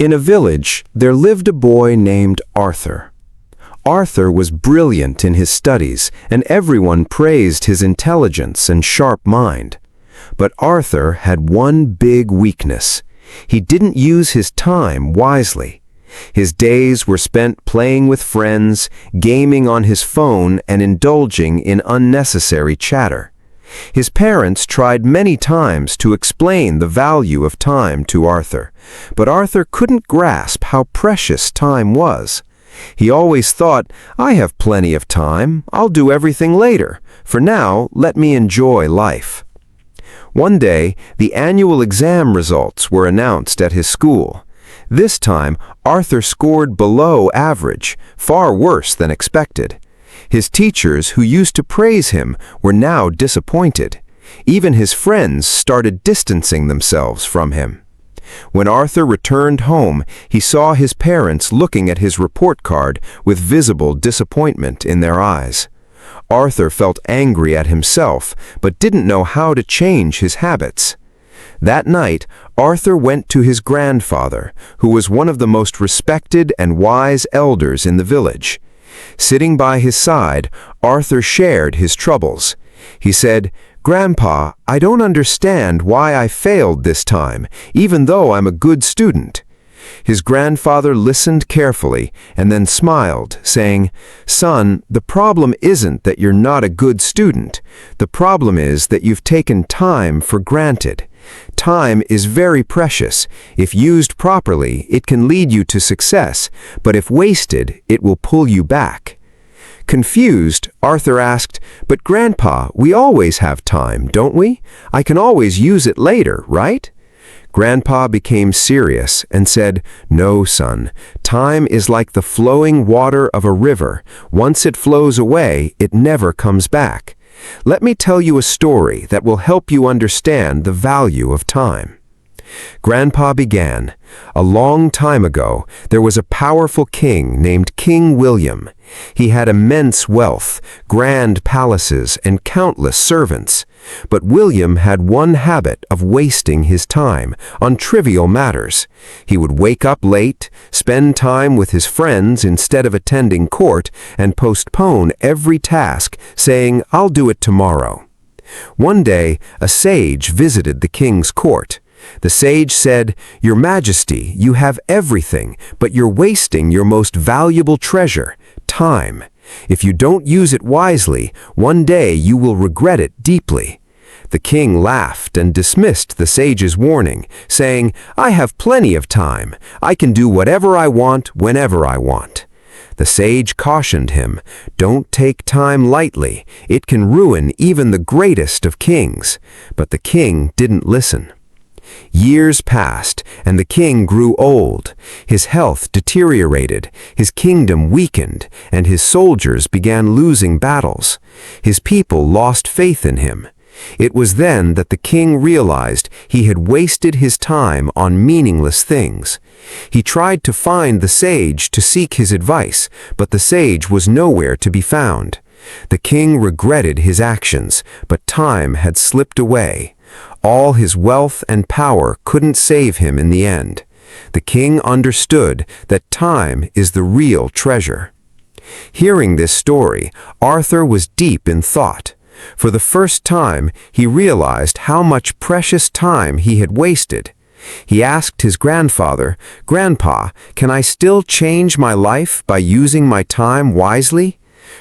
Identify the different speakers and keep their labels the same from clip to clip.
Speaker 1: In a village, there lived a boy named Arthur. Arthur was brilliant in his studies, and everyone praised his intelligence and sharp mind. But Arthur had one big weakness. He didn't use his time wisely. His days were spent playing with friends, gaming on his phone, and indulging in unnecessary chatter. His parents tried many times to explain the value of time to Arthur, but Arthur couldn't grasp how precious time was. He always thought, "I have plenty of time, I'll do everything later. For now, let me enjoy life." One day, the annual exam results were announced at his school. This time, Arthur scored below average, far worse than expected. His teachers, who used to praise him, were now disappointed. Even his friends started distancing themselves from him. When Arthur returned home, he saw his parents looking at his report card with visible disappointment in their eyes. Arthur felt angry at himself, but didn't know how to change his habits. That night, Arthur went to his grandfather, who was one of the most respected and wise elders in the village. Sitting by his side, Arthur shared his troubles. He said, "Grandpa, I don't understand why I failed this time, even though I'm a good student." His grandfather listened carefully and then smiled, saying, "Son, the problem isn't that you're not a good student. The problem is that you've taken time for granted. Time is very precious. If used properly, it can lead you to success, but if wasted, it will pull you back." Confused, Arthur asked, "But Grandpa, we always have time, don't we? I can always use it later, right?" Grandpa became serious and said, "No, son. Time is like the flowing water of a river. Once it flows away, it never comes back. Let me tell you a story that will help you understand the value of time." Grandpa began, "A long time ago, there was a powerful king named King William. He had immense wealth, grand palaces, and countless servants. But William had one habit of wasting his time on trivial matters. He would wake up late, spend time with his friends instead of attending court, and postpone every task, saying, 'I'll do it tomorrow.' One day, a sage visited the king's court. The sage said, 'Your Majesty, you have everything, but you're wasting your most valuable treasure, time. If you don't use it wisely, one day you will regret it deeply.' The king laughed and dismissed the sage's warning, saying, 'I have plenty of time. I can do whatever I want, whenever I want.' The sage cautioned him, 'Don't take time lightly. It can ruin even the greatest of kings.' But the king didn't listen. Years passed, and the king grew old. His health deteriorated, his kingdom weakened, and his soldiers began losing battles. His people lost faith in him. It was then that the king realized he had wasted his time on meaningless things. He tried to find the sage to seek his advice, but the sage was nowhere to be found. The king regretted his actions, but time had slipped away. All his wealth and power couldn't save him in the end. The king understood that time is the real treasure. Hearing this story, Arthur was deep in thought. For the first time, he realized how much precious time he had wasted. He asked his grandfather, "Grandpa, can I still change my life by using my time wisely?"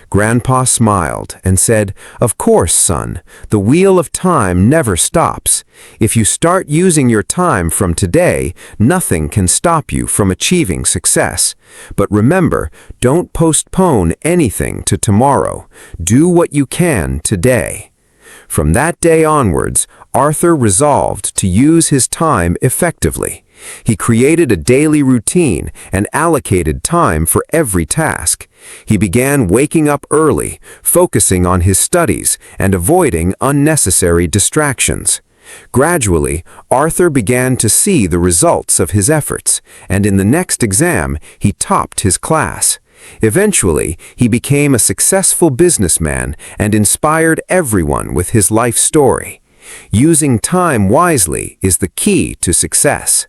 Speaker 1: Grandpa smiled and said, "Of course, son. The wheel of time never stops. If you start using your time from today, nothing can stop you from achieving success. But remember, don't postpone anything to tomorrow. Do what you can today." From that day onwards, Arthur resolved to use his time effectively. He created a daily routine and allocated time for every task. He began waking up early, focusing on his studies, and avoiding unnecessary distractions. Gradually, Arthur began to see the results of his efforts, and in the next exam, he topped his class. Eventually, he became a successful businessman and inspired everyone with his life story. Using time wisely is the key to success.